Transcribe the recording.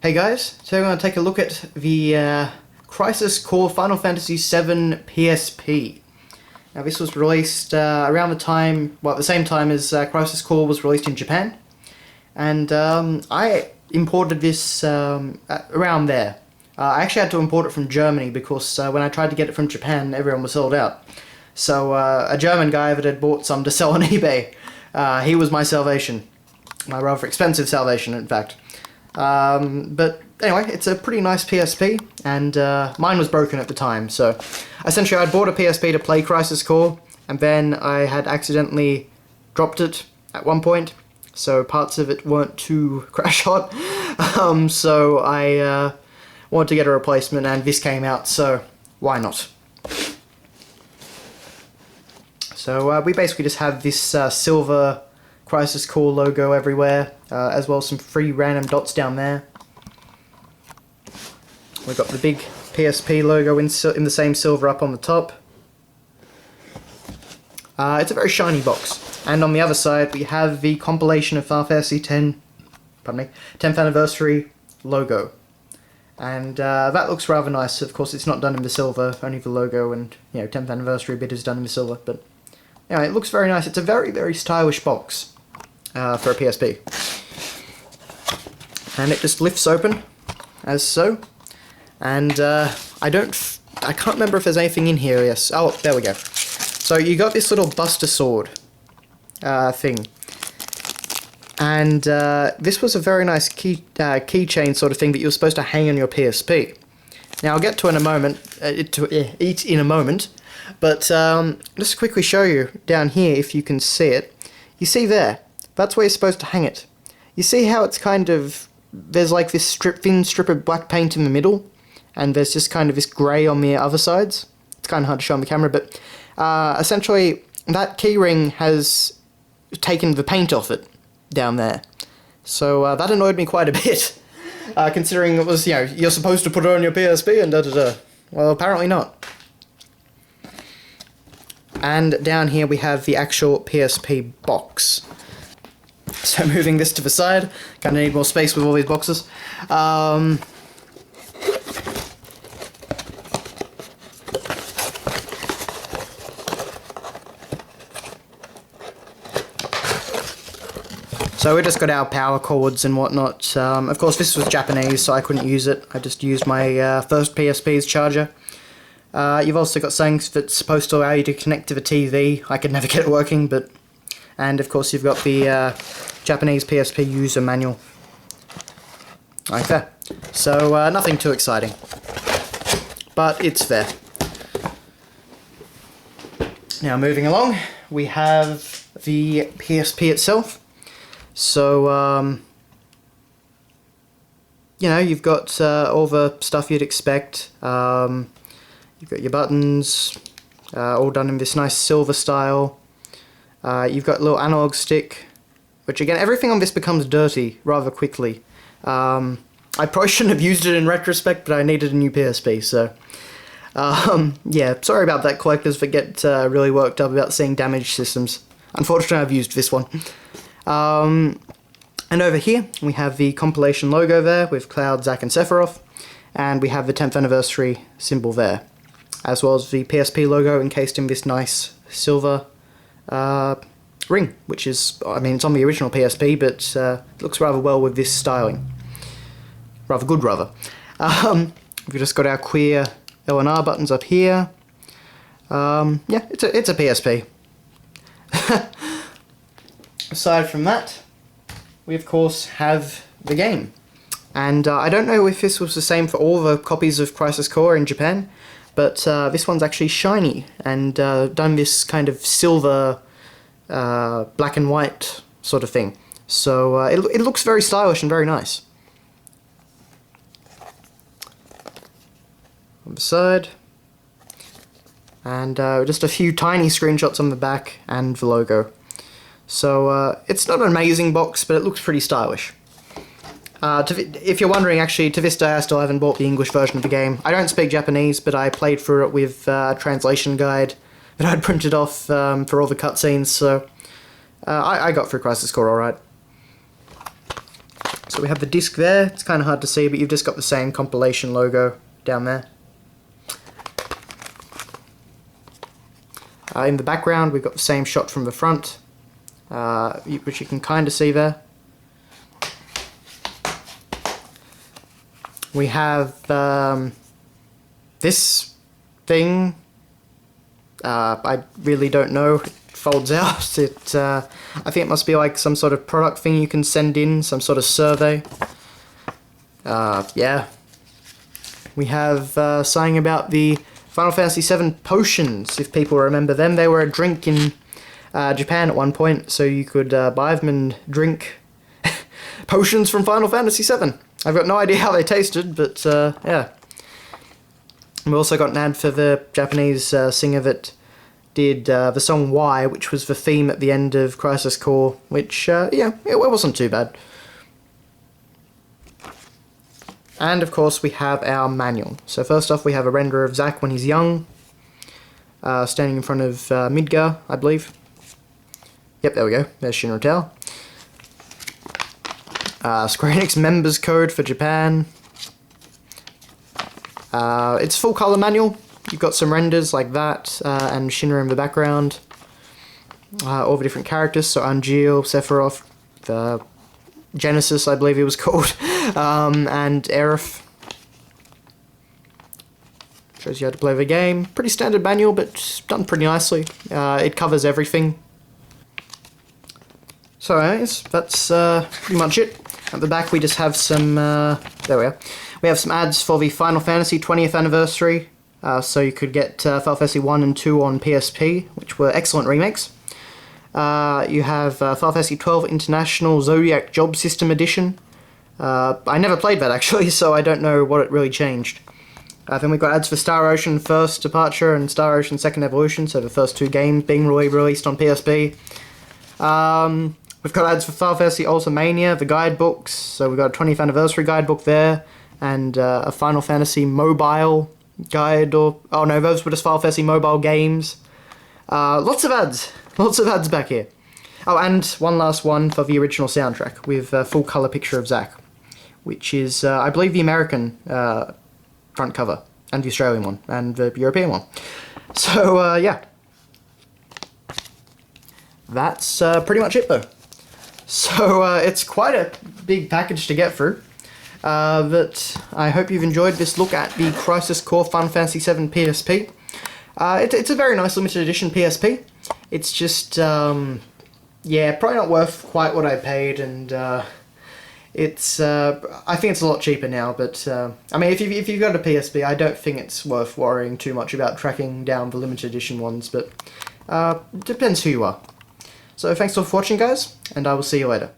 Hey guys, so we're going to take a look at the Crisis Core Final Fantasy VII PSP. Now this was released around the time, well at the same time as Crisis Core was released in Japan. And I imported this around there. I actually had to import it from Germany because when I tried to get it from Japan, everyone was sold out. So a German guy that had bought some to sell on eBay, he was my salvation. My rather expensive salvation, in fact. But anyway, it's a pretty nice PSP, and mine was broken at the time, so essentially I'd bought a PSP to play Crisis Core, and then I had accidentally dropped it at one point, so parts of it weren't too crash hot, so I wanted to get a replacement, and this came out, so why not? So we basically just have this silver Crisis Core logo everywhere, as well as some free random dots down there. We've got the big PSP logo in the same silver up on the top. It's a very shiny box. And on the other side we have the compilation of Final Fantasy X, pardon me, 10th anniversary logo. And that looks rather nice. Of course it's not done in the silver, only the logo and 10th anniversary bit is done in the silver, but anyway, it looks very nice. It's a very, very stylish box. For a PSP. And it just lifts open, as so. And I can't remember if there's anything in here, yes. Oh, there we go. So you got this little Buster Sword thing. And this was a very nice keychain sort of thing that you were supposed to hang on your PSP. Now I'll get to it in a moment, eat in a moment, but just to quickly show you down here, if you can see it. You see there? That's where you're supposed to hang it. You see how it's kind of, there's like this thin strip of black paint in the middle, and there's just kind of this grey on the other sides. It's kind of hard to show on the camera, but essentially that keyring has taken the paint off it down there. So that annoyed me quite a bit, considering it was, you're supposed to put it on your PSP and da-da-da. Well, apparently not. And down here we have the actual PSP box. So moving this to the side, kind of need more space with all these boxes. So we just got our power cords and whatnot. Of course this was Japanese, so I couldn't use it. I just used my first PSP's charger. You've also got something that's supposed to allow you to connect to the TV. I could never get it working, but... And of course you've got the Japanese PSP user manual. Like that. So nothing too exciting. But it's there. Now moving along, we have the PSP itself. So, you've got all the stuff you'd expect. You've got your buttons, all done in this nice silver style. You've got a little analog stick, which again, everything on this becomes dirty rather quickly. I probably shouldn't have used it in retrospect, but I needed a new PSP, so... yeah, sorry about that, collectors that get really worked up about seeing damaged systems. Unfortunately, I've used this one. And over here, we have the compilation logo there, with Cloud, Zack, and Sephiroth. And we have the 10th anniversary symbol there, as well as the PSP logo encased in this nice silver ring, which is, I mean, it's on the original PSP, but it looks rather well with this styling. Rather good, rather. We've just got our queer L and R buttons up here. Yeah, it's a PSP. Aside from that, we of course have the game. And I don't know if this was the same for all the copies of Crisis Core in Japan, but this one's actually shiny and done this kind of silver, black and white sort of thing. So it looks very stylish and very nice. On the side. And just a few tiny screenshots on the back and the logo. So it's not an amazing box, but it looks pretty stylish. If you're wondering, actually, to this day I still haven't bought the English version of the game. I don't speak Japanese, but I played through it with a translation guide that I'd printed off for all the cutscenes, so I got through Crisis Core alright. So So we have the disc there. It's kind of hard to see, but you've just got the same compilation logo down there. In the background, we've got the same shot from the front, which you can kind of see there. We have this thing. I really don't know. It folds out. I think it must be like some sort of product thing you can send in, some sort of survey. Yeah. We have something about the Final Fantasy VII potions, if people remember them. They were a drink in Japan at one point, so you could buy them and drink potions from Final Fantasy VII. I've got no idea how they tasted, but yeah. We also got an ad for the Japanese singer that did the song Why, which was the theme at the end of Crisis Core, which, yeah, it wasn't too bad. And of course we have our manual. So first off we have a render of Zack when he's young, standing in front of Midgar, I believe. Yep, there we go, there's Shinra Tao. Square Enix members code for Japan. It's full colour manual. You've got some renders like that, and Shinra in the background. All the different characters, so Angeal, Sephiroth, Genesis, I believe he was called, and Aerith. Shows you how to play the game. Pretty standard manual, but done pretty nicely. It covers everything. So anyways, that's pretty much it. At the back we just have some, there we are. We have some ads for the Final Fantasy 20th anniversary. So you could get Final Fantasy 1 and 2 on PSP, which were excellent remakes. You have Final Fantasy 12 International Zodiac Job System Edition. I never played that actually, so I don't know what it really changed. Then we've got ads for Star Ocean First Departure and Star Ocean Second Evolution, so the first two games being released on PSP. We've got ads for Final Fantasy Ultimania, the guidebooks, so we've got a 20th anniversary guidebook there, and a Final Fantasy mobile guide, or, oh no, those were just Final Fantasy mobile games. Lots of ads back here. Oh, and one last one for the original soundtrack, with a full colour picture of Zack, which is, I believe, the American front cover, and the Australian one, and the European one. So, yeah. That's pretty much it, though. So, it's quite a big package to get through. But I hope you've enjoyed this look at the Crisis Core Final Fantasy VII PSP. It's a very nice limited edition PSP. It's just, yeah, probably not worth quite what I paid, and it's, I think it's a lot cheaper now, but, I mean, if you've got a PSP, I don't think it's worth worrying too much about tracking down the limited edition ones, but, depends who you are. So thanks for watching, guys, and I will see you later.